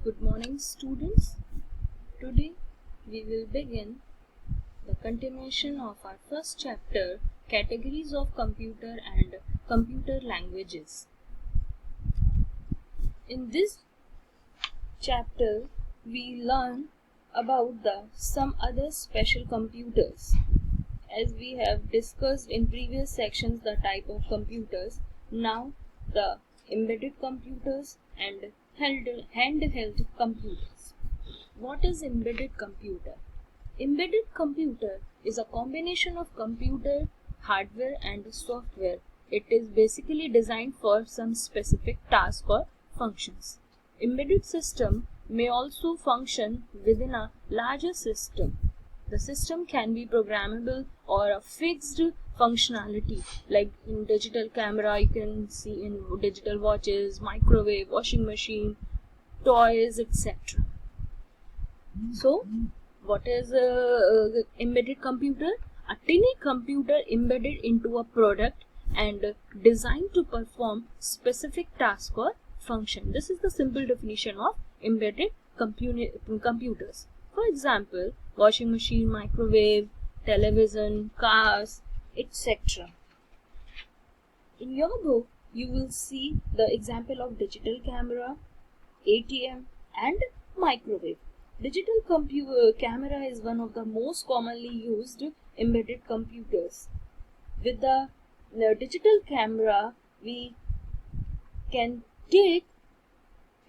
Good morning, students. Today we will begin the continuation of our first chapter, Categories of Computer and Computer Languages. In this chapter, we learn about some other special computers. As we have discussed in previous sections the type of computers, now the embedded computers and handheld computers. What is embedded computer? Embedded computer is a combination of computer, hardware and software. It is basically designed for some specific task or functions. Embedded system may also function within a larger system. The system can be programmable or a fixed functionality, like in digital camera you can see in digital watches, microwave, washing machine, toys, etc. So, what is embedded computer? A tiny computer embedded into a product and designed to perform specific task or function. This is the simple definition of embedded computers. For example, washing machine, microwave, television, cars, etc. In your book, you will see the example of digital camera, ATM and microwave. Digital camera is one of the most commonly used embedded computers. With the digital camera, we can take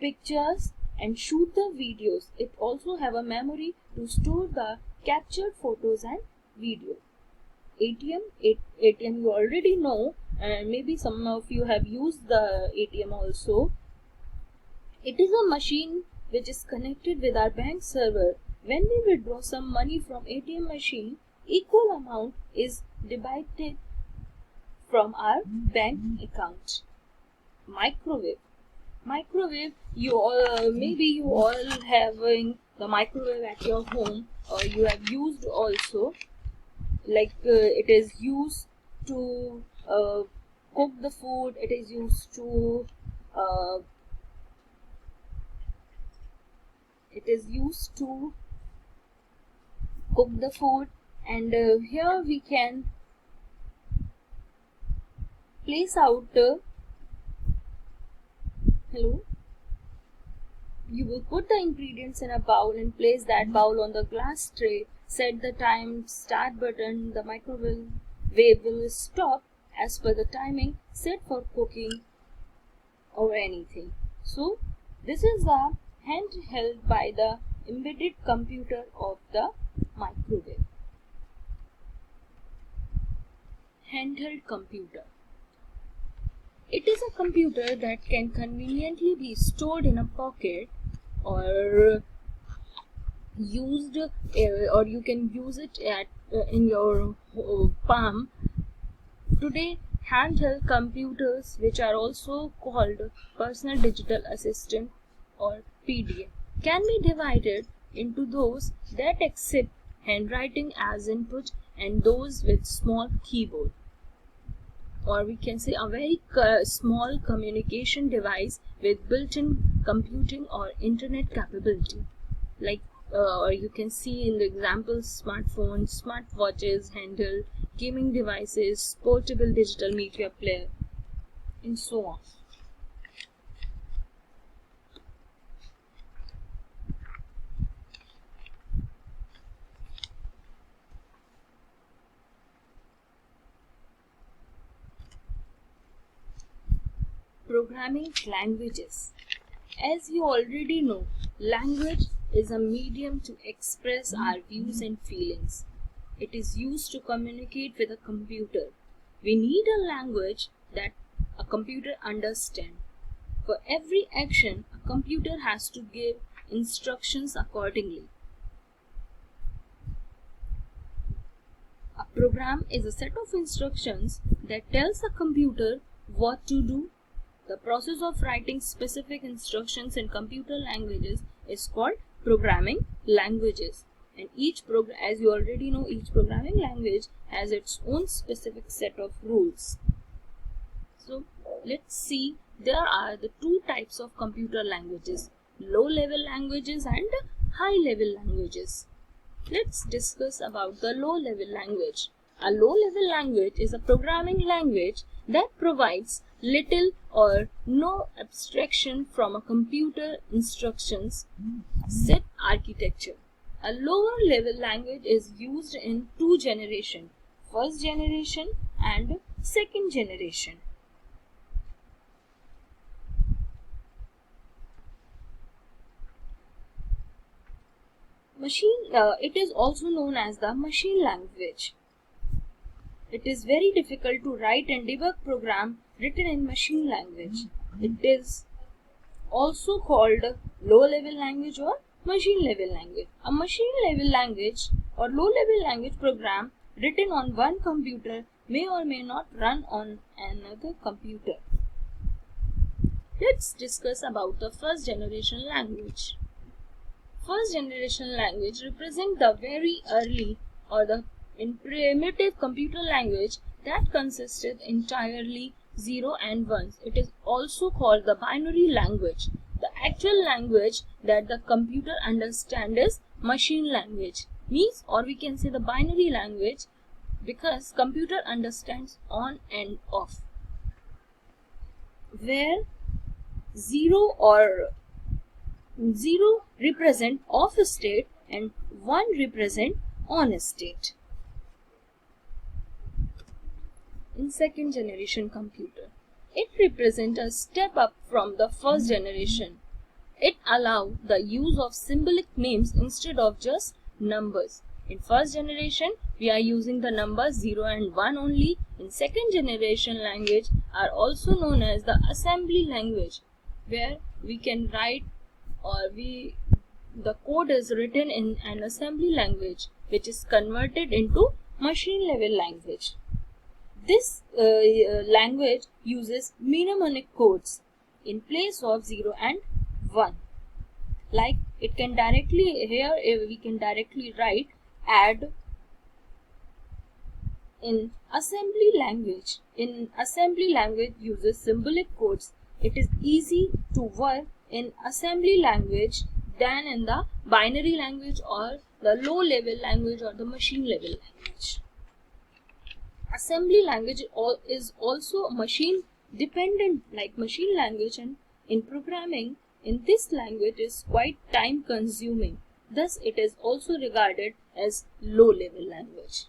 pictures and shoot the videos. It also have a memory to store the captured photos and video. ATM you already know, and maybe some of you have used the ATM also. It is a machine which is connected with our bank server. When we withdraw some money from ATM machine, equal amount is debited from our bank account. Microwave, you all having the microwave at your home, or you have used also. It is used to cook the food. It is used to cook the food, and here we can place out you will put the ingredients in a bowl and place that bowl on the glass tray. Set the time start button. The microwave will stop as per the timing set for cooking or anything. So this is the handheld by the embedded computer of the microwave. Handheld computer. It is a computer that can conveniently be stored in a pocket or used, or you can use it in your palm. Today, handheld computers, which are also called personal digital assistant or PDA, can be divided into those that accept handwriting as input and those with small keyboard, or we can say a very small communication device with built-in computing or internet capability, or you can see in the examples smartphones, smartwatches, handheld gaming devices, portable digital media player, and so on. Programming languages. As you already know, language is a medium to express our views and feelings. It is used to communicate with a computer. We need a language that a computer understands. For every action, a computer has to give instructions accordingly. A program is a set of instructions that tells a computer what to do. The process of writing specific instructions in computer languages is called programming languages. And as you already know, each programming language has its own specific set of rules. So let's see, there are the two types of computer languages. low-level languages and high-level languages. Let's discuss about the low-level language. A low-level language is a programming language that provides little or no abstraction from a computer instructions set architecture. A lower-level language is used in two generations, first generation and second generation. It is also known as the machine language. It is very difficult to write and debug program written in machine language. It is also called low-level language or machine-level language. A machine-level language or low-level language program written on one computer may or may not run on another computer. Let's discuss about the first generation language. First generation language represents the very early or the primitive computer language that consisted entirely 0 and 1s. It is also called the binary language. The actual language that the computer understands is machine language. Means, or we can say the binary language, because computer understands on and off, where 0 represent off state and 1 represent on state. In second generation computer, it represents a step up from the first generation. It allows the use of symbolic names instead of just numbers. In first generation, we are using the numbers 0 and 1 only. In second generation language are also known as the assembly language, where we can write or the code is written in an assembly language which is converted into machine level language. This language uses mnemonic codes in place of 0 and 1. Like it can directly, here we can directly write add in assembly language. In assembly language uses symbolic codes. It is easy to work in assembly language than in the binary language or the low level language or the machine level language. Assembly language is also machine dependent like machine language, and in programming in this language is quite time consuming. Thus it is also regarded as low level language,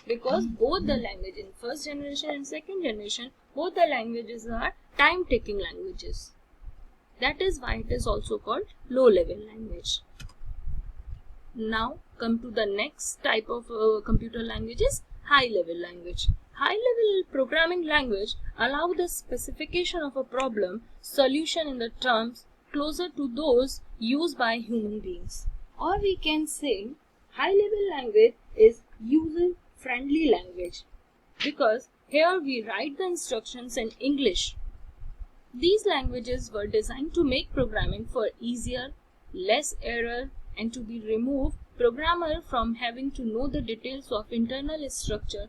because both the language in first generation and second generation, both the languages are time taking languages. That is why it is also called low level language. Now come to the next type of computer languages, high level language. High level programming language allow the specification of a problem solution in the terms closer to those used by human beings. Or we can say high level language is user friendly language, because here we write the instructions in English. These languages were designed to make programming for easier, less error, and to be remove programmer from having to know the details of internal structure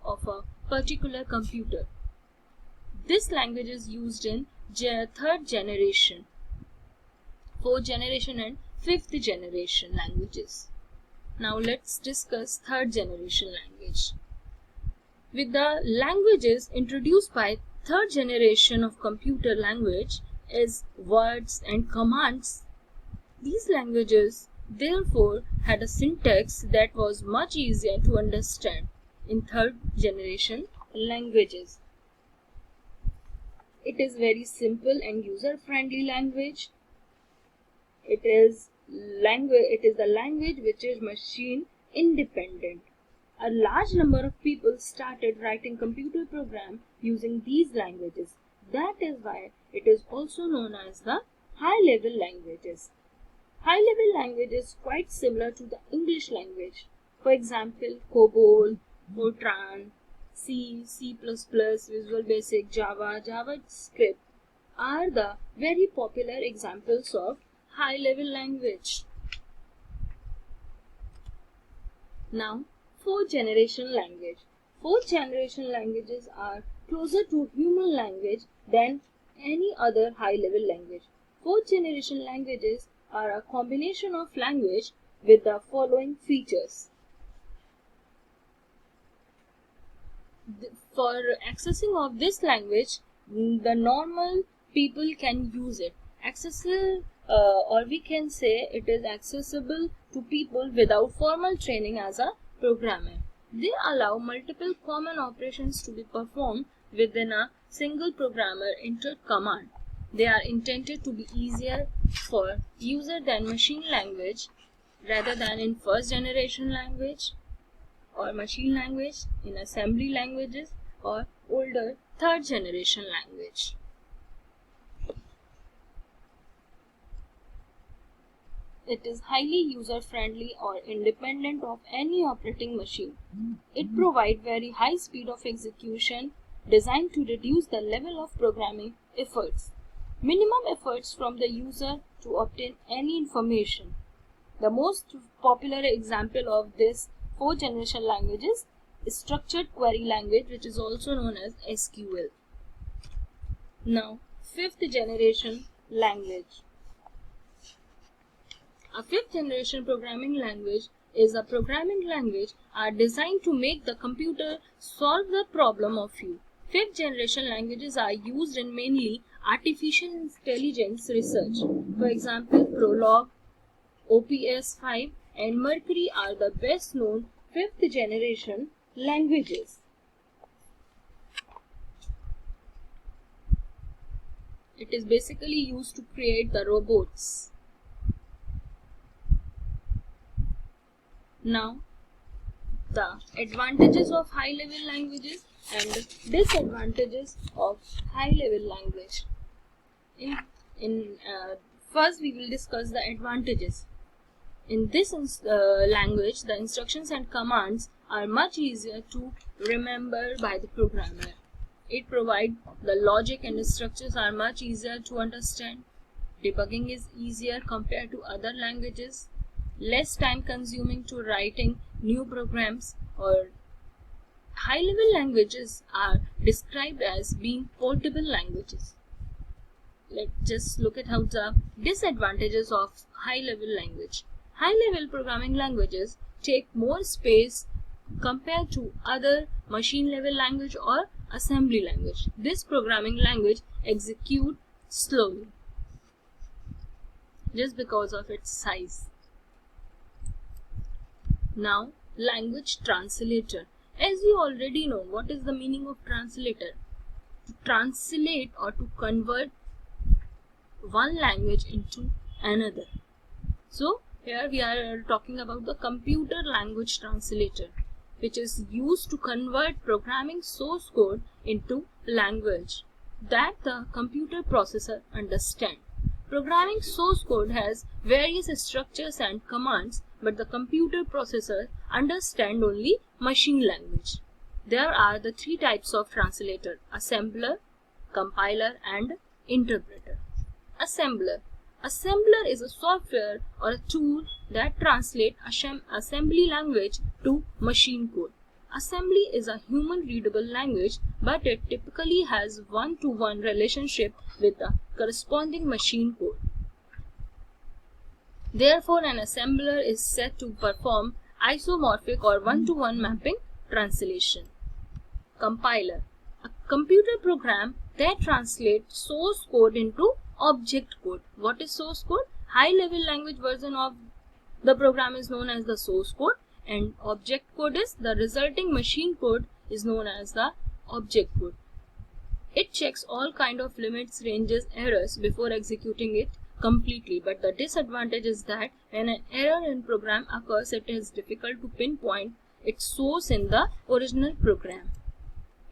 of a particular computer. This language is used in third generation, fourth generation and fifth generation languages. Now let's discuss third generation language. With the languages introduced by third generation of computer language is words and commands. These languages therefore had a syntax that was much easier to understand in third generation languages. It is very simple and user friendly language. It is the language which is machine independent. A large number of people started writing computer programs using these languages. That is why it is also known as the high level languages. High level language is quite similar to the English language. For example, COBOL, Fortran, C, C++, Visual Basic, Java, JavaScript are the very popular examples of high level language. Now, fourth generation language. Fourth generation languages are closer to human language than any other high level language. Fourth generation languages are a combination of language with the following features. For accessing of this language, the normal people can use it. Accessible, or we can say it is accessible to people without formal training as a programmer. They allow multiple common operations to be performed within a single programmer entered command. They are intended to be easier for user than machine language rather than in first generation language or machine language, in assembly languages, or older third generation language. It is highly user friendly or independent of any operating machine. It provides very high speed of execution, designed to reduce the level of programming efforts. Minimum efforts from the user to obtain any information. The most popular example of this fourth generation language is structured query language, which is also known as SQL. Now, fifth generation language. A fifth generation programming language is a programming language designed to make the computer solve the problem of you. Fifth generation languages are used in mainly artificial intelligence research. For example, Prolog, OPS5 and Mercury are the best known fifth generation languages. It is basically used to create the robots. Now, the advantages of high level languages and disadvantages of high level language. First, we will discuss the advantages. In this language, the instructions and commands are much easier to remember by the programmer. It provides the logic and structures are much easier to understand. Debugging is easier compared to other languages. Less time consuming to writing new programs. Or high level languages are described as being portable languages. Let's just look at how the disadvantages of high level language. High level programming languages take more space compared to other machine level language or assembly language. This programming language executes slowly just because of its size. Now, language translator. As you already know, what is the meaning of translator? To translate or to convert one language into another. So, here we are talking about the computer language translator, which is used to convert programming source code into language that the computer processor understands. Programming source code has various structures and commands, but the computer processor understands only machine language. There are the three types of translator: assembler, compiler, and interpreter. Assembler. Assembler is a software or a tool that translates assembly language to machine code. Assembly is a human-readable language, but it typically has one-to-one relationship with the corresponding machine code. Therefore, an assembler is said to perform isomorphic or one-to-one mapping translation. Compiler. A computer program that translates source code into object code. What is source code? High-level language version of the program is known as the source code, and object code is the resulting machine code is known as the object code. It checks all kind of limits, ranges, errors before executing it completely, but the disadvantage is that when an error in program occurs, it is difficult to pinpoint its source in the original program.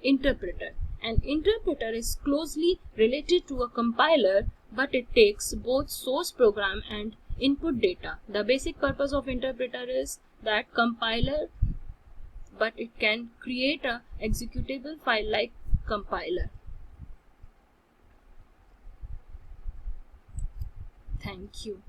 Interpreter. An interpreter is closely related to a compiler, but it takes both source program and input data. The basic purpose of interpreter is that compiler, but it can create a executable file like compiler. Thank you.